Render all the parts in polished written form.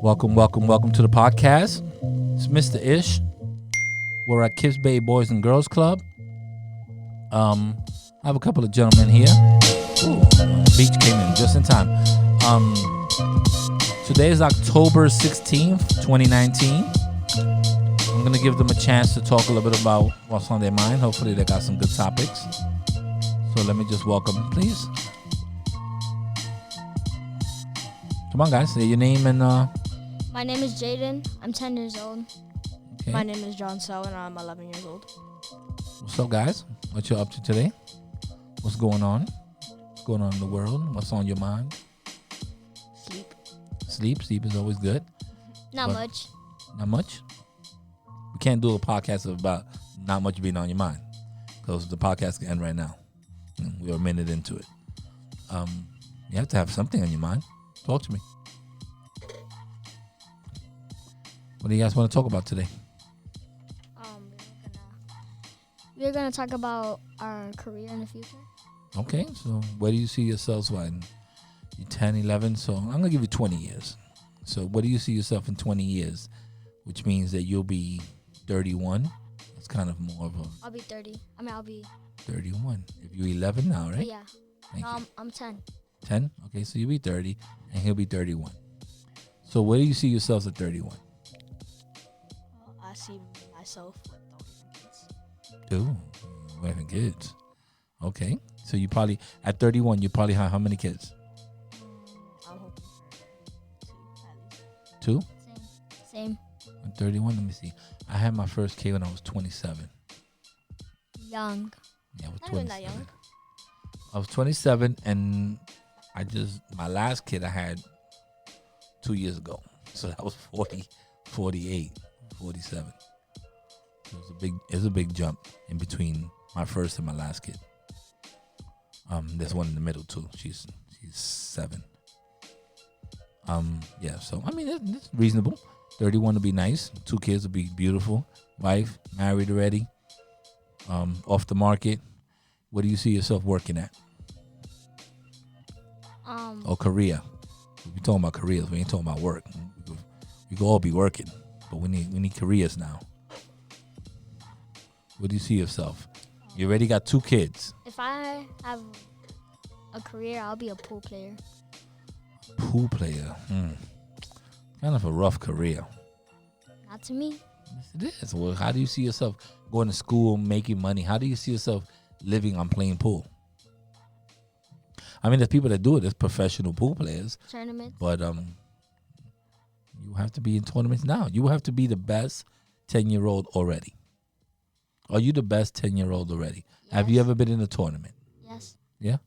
Welcome to the podcast. It's Mr. Ish. We're at KIPS Bay Boys and Girls Club. I have a couple of gentlemen here. Ooh, beach came in just in time. Today is October 16th, 2019. I'm going to give them a chance to talk a little bit about what's on their mind. Hopefully they got some good topics. So let me just welcome them, please. Come on, guys. Say your name and... My name is Jaden. I'm 10 years old. Okay. My name is John Sell, and I'm 11 years old. What's up, guys? What you up to today? What's going on? What's going on in the world? What's on your mind? Sleep. Sleep is always good. Not much. Not much? We can't do a podcast about not much being on your mind, because the podcast can end right now. We're a minute into it. You have to have something on your mind. Talk to me. What do you guys want to talk about today? We're gonna talk about our career in the future. Okay, so where do you see yourselves when you're 10, 11? So I'm going to give you 20 years. So what do you see yourself in 20 years, which means that you'll be 31? That's kind of more of a... I'll be 30. I'll be... 31. If you're 11 now, right? Yeah. Thank you. I'm 10. 10? Okay, so you'll be 30, and he'll be 31. So where do you see yourselves at 31? I see myself with kids. Ooh, we're having kids. Okay, so you probably, at 31, you probably have how many kids? I'm hoping for 2 at least. 2? Same. At 31, let me see. I had my first kid when I was 27. Young. Yeah, I was Not even 27. that young. I was 27, and my last kid I had 2 years ago. So that was 40, 48, 47. It was a big jump in between my first and my last kid. There's one in the middle too. She's 7. Yeah, so I mean it's reasonable. 31 would be nice. 2 kids would be beautiful. Wife, married already. Off the market. What do you see yourself working at? Or career? We're talking about careers. We ain't talking about work. We could all be working, but we need careers now. What do you see yourself? You already got 2 kids. If I have a career, I'll be a pool player. Pool player. Kind of a rough career. Not to me. Yes, it is. Well, how do you see yourself going to school, making money? How do you see yourself living on playing pool? I mean, there's people that do it. There's professional pool players. Tournaments. But you have to be in tournaments now. You have to be the best 10-year-old already. Are you the best 10-year-old already? Yes. Have you ever been in a tournament? Yes. Yeah?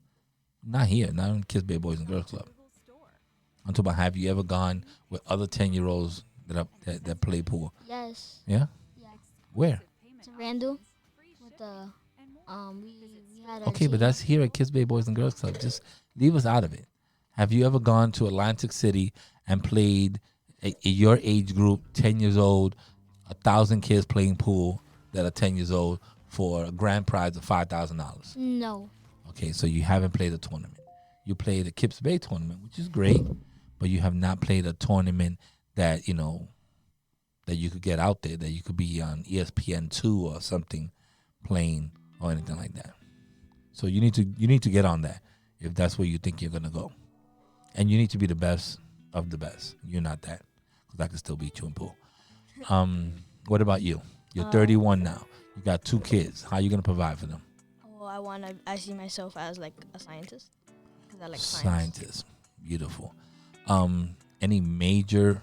Not here. Not in KIPS Bay Boys and Girls Club. I'm talking about, have you ever gone with other 10-year-olds that play pool? Yes. Yeah? Yeah. Where? To Randall. With the we had our Okay, but team. that's here at KIPS Bay Boys and Girls Club. Just leave us out of it. Have you ever gone to Atlantic City and played your age group, 10 years old, 1,000 kids playing pool that are 10 years old for a grand prize of $5,000? No. Okay, so you haven't played a tournament. You played a KIPS Bay tournament, which is great, but you have not played a tournament that, that you could get out there, that you could be on ESPN2 or something playing or anything like that. So you need to get on that if that's where you think you're going to go. And you need to be the best of the best. You're not that, because I can still beat you in pool. What about you? You're 31 now. You got 2 kids. How are you going to provide for them? Well, I see myself as like a scientist. 'Cause I like science. Scientist. Beautiful. Any major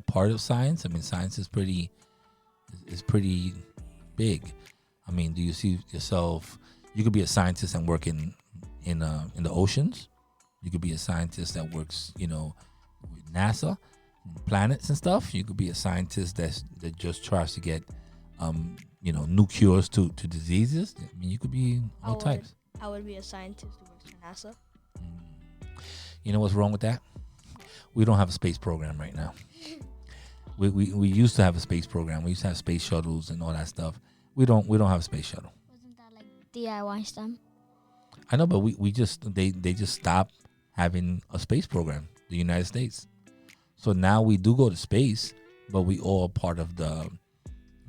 part of science? I mean, science is pretty big. I mean, do you see yourself? You could be a scientist and work in the oceans. You could be a scientist that works, with NASA, planets and stuff. You could be a scientist that just tries to get, new cures to diseases. I mean, you could be all types. I would be a scientist who works for NASA. You know what's wrong with that? We don't have a space program right now. We used to have a space program. We used to have space shuttles and all that stuff. We don't have a space shuttle. Wasn't that like DIY STEM? I know, but they just stopped having a space program, the United States. So now we do go to space, but we all part of the,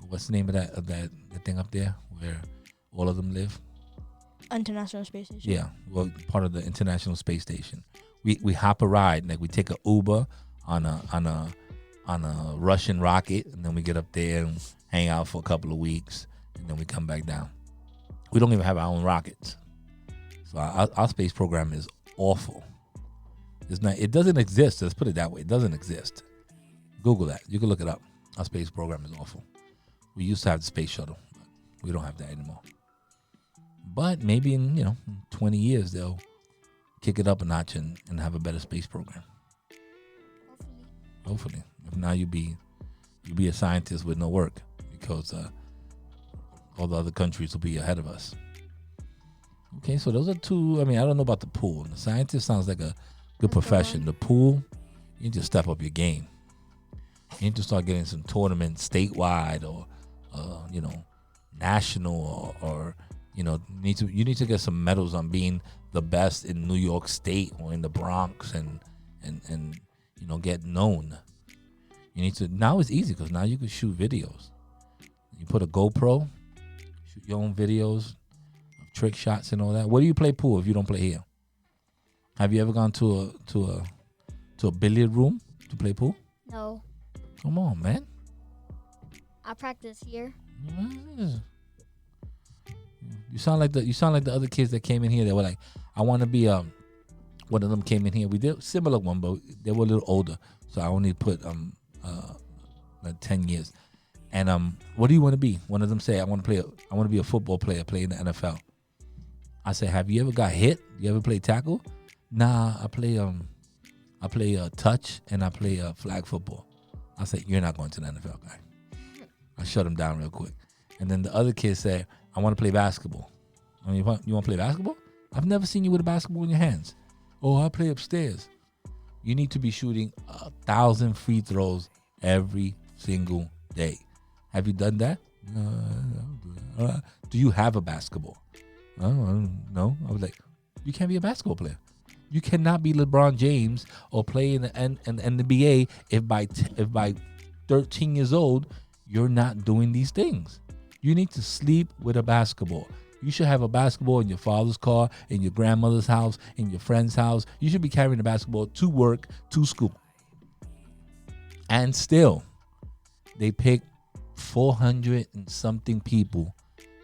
what's the name of that the thing up there where all of them live? International Space Station. Yeah, well, part of the International Space Station. We hop a ride, like we take a Uber on a Russian rocket, and then we get up there and hang out for a couple of weeks, and then we come back down. We don't even have our own rockets, so our space program is awful. It's not. It doesn't exist. Let's put it that way. It doesn't exist. Google that. You can look it up. Our space program is awful. We used to have the space shuttle, but we don't have that anymore. But maybe in 20 years they'll kick it up a notch and have a better space program. Hopefully. If not, you be a scientist with no work, because all the other countries will be ahead of us. Okay, so those are two. I mean, I don't know about the pool. The scientist sounds like a good profession. The pool, you need to step up your game. You need to start getting some tournaments statewide or national or you need to get some medals on being the best in New York State or in the Bronx and get known. You need to. Now it's easy because now you can shoot videos. You put a GoPro, shoot your own videos of trick shots and all that. Where do you play pool if you don't play here? Have you ever gone to a billiard room to play pool? No. Come on, man. I practice here. You sound like the other kids that came in here. They were like, I want to be one of them came in here. We did similar one, but they were a little older, so I only put like 10 years. And what do you want to be? One of them say, I want to be a football player, play in the NFL. I said, have you ever got hit? You ever play tackle? Nah, I play touch and I play flag football. I said, you're not going to the NFL, guy. I shut him down real quick. And then the other kid said, I want to play basketball. I mean, you want to play basketball? I've never seen you with a basketball in your hands. Oh, I play upstairs. You need to be shooting 1,000 free throws every single day. Have you done that? Do you have a basketball? No. I was like, you can't be a basketball player. You cannot be LeBron James or play in the NBA if by 13 years old you're not doing these things. You need to sleep with a basketball. You should have a basketball in your father's car, in your grandmother's house, in your friend's house. You should be carrying a basketball to work, to school. And still, they pick 400 and something people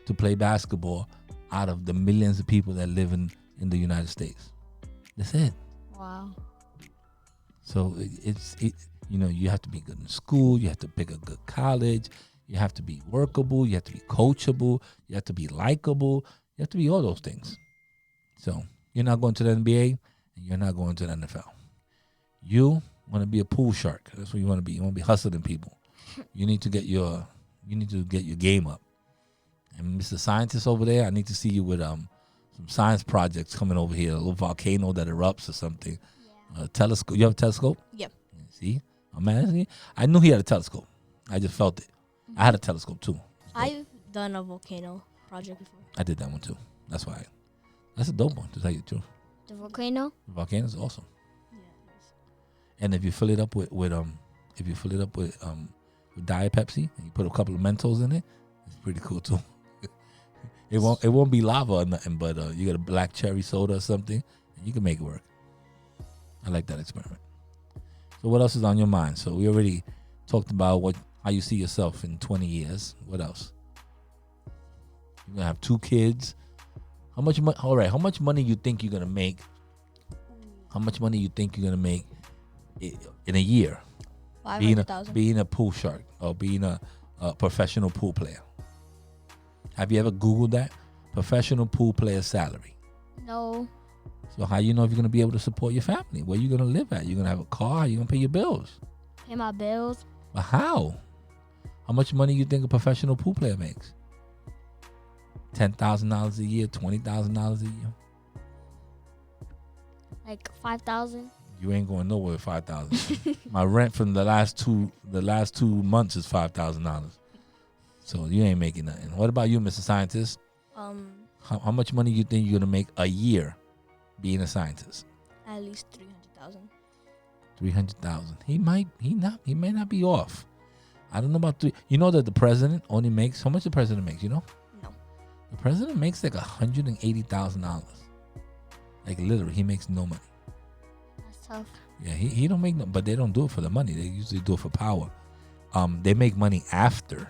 to play basketball out of the millions of people that live in the United States. That's it. Wow. So you have to be good in school. You have to pick a good college. You have to be workable. You have to be coachable. You have to be likable. You have to be all those things. So you're not going to the NBA and you're not going to the NFL. You want to be a pool shark. That's what you want to be. You want to be hustling people. You need to get your game up. And Mr. Scientist over there, I need to see you with some science projects coming over here. A little volcano that erupts or something. Yeah. Telescope. You have a telescope? Yep. See? I knew he had a telescope. I just felt it. I had a telescope too. I've done a volcano project before. I did that one too. That's why. That's a dope one, to tell you the truth. The volcano? The volcano is awesome. Yeah, it is. And if you fill it up with Diet Pepsi and you put a couple of Mentos in it, it's pretty cool too. It won't be lava or nothing, but you get a black cherry soda or something, and you can make it work. I like that experiment. So what else is on your mind? So we already talked about how you see yourself in 20 years. What else? You're gonna have 2 kids. How much money? All right. How much money you think you're gonna make? How much money you think you're gonna make in a year? 500,000. Being a pool shark or being a professional pool player. Have you ever Googled that? Professional pool player salary. No. So how you know if you're gonna be able to support your family? Where you gonna live at? You gonna have a car? You gonna pay your bills? Pay my bills. But how? How much money you think a professional pool player makes? $10,000 a year, $20,000 a year. Like 5,000. You ain't going nowhere with $5,000. My rent from the last two months is $5,000. So you ain't making nothing. What about you, Mr. Scientist? How much money you think you're gonna make a year being a scientist? At least 300,000. 300,000. He may not be off. I don't know about three. You know that the president only makes, how much the president makes, you know? No. The president makes like $180,000. Like literally, he makes no money. That's tough. Yeah, he don't make no, but they don't do it for the money. They usually do it for power. They make money after.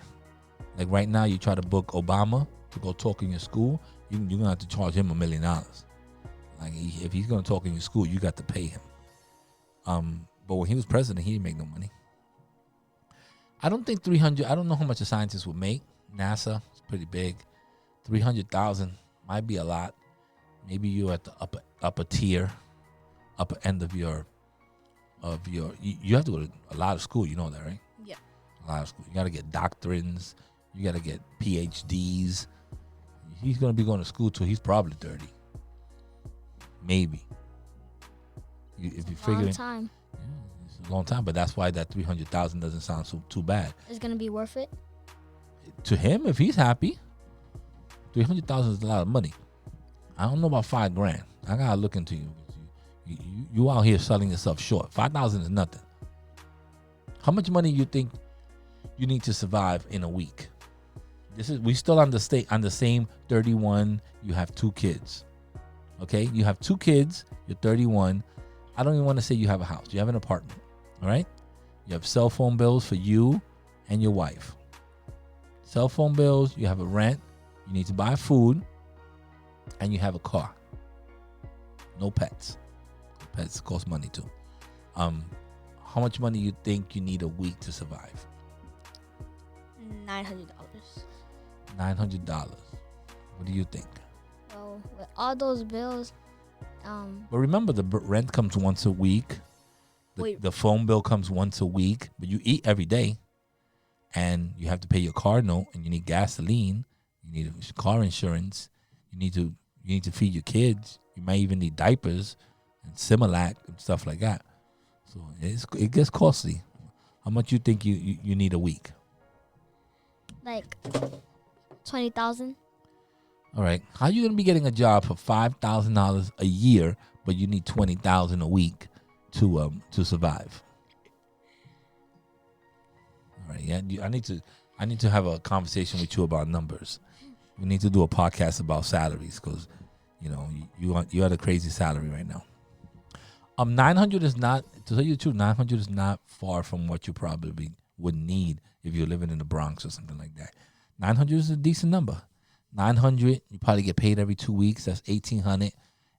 Like right now, you try to book Obama to go talk in your school, you're gonna have to charge him $1 million. Like if he's gonna talk in your school, you got to pay him. But when he was president, he didn't make no money. I don't think 300. I don't know how much a scientist would make. NASA is pretty big. 300,000 might be a lot. Maybe you're at the upper tier, upper end of your. You have to go to a lot of school. You know that, right? Yeah. A lot of school. You got to get doctrines. You got to get PhDs. He's gonna be going to school till he's probably 30. Maybe. If you figure Long time. Yeah, it's a long time, but that's why that 300,000 doesn't sound too bad. It's gonna be worth it. To him, if he's happy, 300,000 is a lot of money. I don't know about $5,000. I gotta look into you. You out here selling yourself short. 5,000 is nothing. How much money you think you need to survive in a week? We still on the same 31. You have 2 kids. Okay, you have 2 kids. You're 31. I don't even want to say you have a house. You have an apartment. All right. You have cell phone bills for you and your wife. Cell phone bills. You have a rent. You need to buy food, and you have a car. No pets. Pets cost money too. How much money you think you need a week to survive? $900. $900. What do you think? So with all those bills, But remember, the rent comes once a week. The phone bill comes once a week, but you eat every day, and you have to pay your car note, and you need gasoline. You need car insurance. You need to feed your kids. You might even need diapers and Similac and stuff like that. So it gets costly. How much you think you need a week? like 20,000. All right. How you gonna be getting a job for $5,000 a year, but you need $20,000 a week to survive? All right. Yeah. I need to have a conversation with you about numbers. We need to do a podcast about salaries because, you had a crazy salary right now. 900 is not, to tell you the truth, 900 is not far from what you probably would need if you're living in the Bronx or something like that. 900 is a decent number. 900, you probably get paid every 2 weeks. That's 1,800.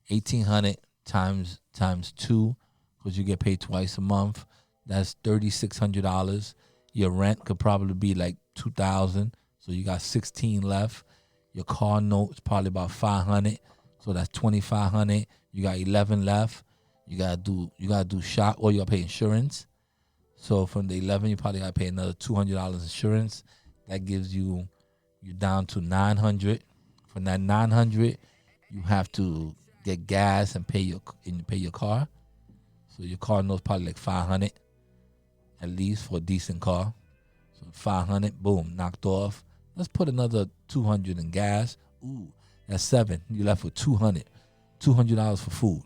1,800 times 2, because you get paid twice a month. That's $3,600. Your rent could probably be like $2,000, so you got 16 left. Your car note is probably about 500, so that's 2,500. You got 11 left. You gotta do shop, or you gotta pay insurance. So from the 11, you probably gotta pay another $200 insurance. That gives you down to 900. From that 900, you have to get gas and pay your car. So your car note's probably like 500 at least for a decent car. So 500, boom, knocked off. Let's put another 200 in gas. Ooh, that's 7. You left with 200. $200 for food.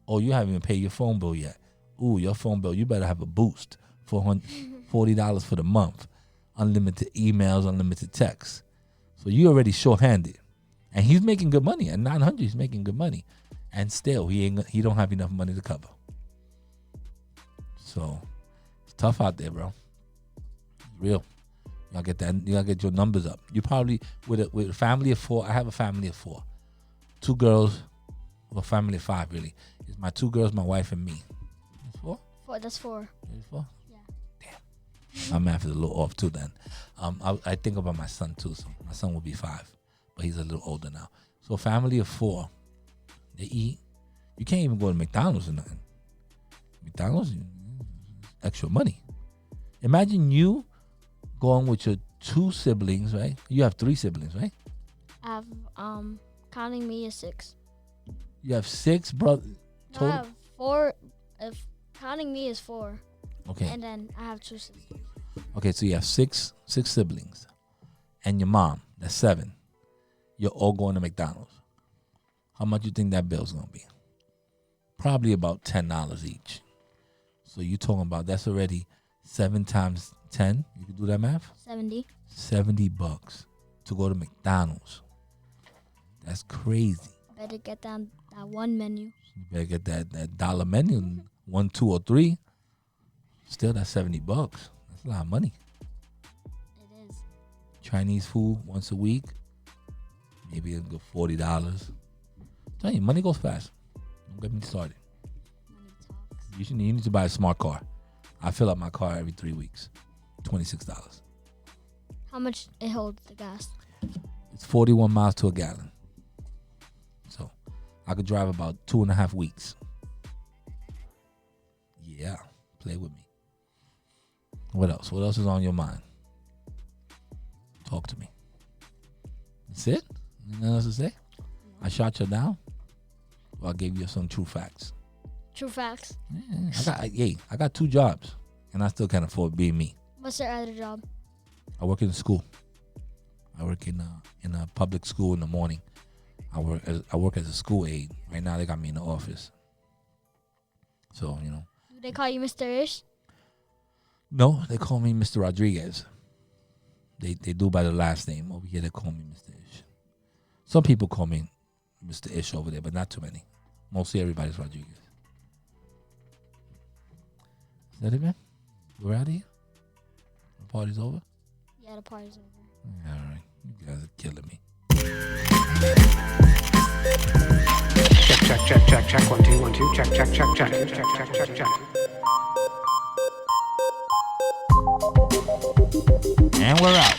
Oh, you haven't even paid your phone bill yet. Ooh, your phone bill, you better have a boost. $40 for the month. Unlimited emails, unlimited texts. So you already short-handed. And he's making good money. At 900, he's making good money. And still, he don't have enough money to cover. So it's tough out there, bro. It's real. You gotta get that. You gotta get your numbers up. You probably with a family of 4. I have a family of 4. 2 girls, well, family of 5 really. It's my 2 girls, my wife, and me. That's 4. That's 4. It's 4. Yeah. Damn. My math is a little off too. Then, I think about my son too. So my son will be 5, but he's a little older now. So a family of 4, they eat. You can't even go to McDonald's or nothing. McDonald's, extra money. Imagine you going with your 2 siblings, right? You have 3 siblings, right? I have counting me is 6. You have 6 brothers. No, I have 4. If counting me is 4. Okay. And then I have 2 sisters. Okay, so you have 6 siblings, and your mom. That's 7. You're all going to McDonald's. How much you think that bill's gonna be? Probably about $10 each. So you talking about that's already 7 times 10. You can do that math. 70. $70 to go to McDonald's. That's crazy. Better get that one menu. You better get that dollar menu, 1, 2, or 3. Still, that's $70. That's a lot of money. It is. Chinese food once a week, maybe a good $40. Tell you, money goes fast. Don't get me started. Money talks. You need to buy a smart car. I fill up my car every 3 weeks. $26. How much it holds the gas? It's 41 miles to a gallon. So I could drive about 2.5 weeks. Yeah, play with me. What else? What else is on your mind? Talk to me. That's it? Anything else to say? I shot you down? Well, I gave you some true facts. True facts. Yeah, I got 2 jobs, and I still can't afford being me. What's your other job? I work in a school. I work in a public school in the morning. I work as a school aide. Right now, they got me in the office. So, Do they call you Mr. Ish? No, they call me Mr. Rodriguez. They do by the last name. Over here, they call me Mr. Ish. Some people call me Mr. Ish over there, but not too many. Mostly everybody's Rodriguez. Is that it, man? We're out of here? The party's over? Yeah, the party's over. All right. You guys are killing me. Check. 1, 2, 1, 2. Check. And we're out.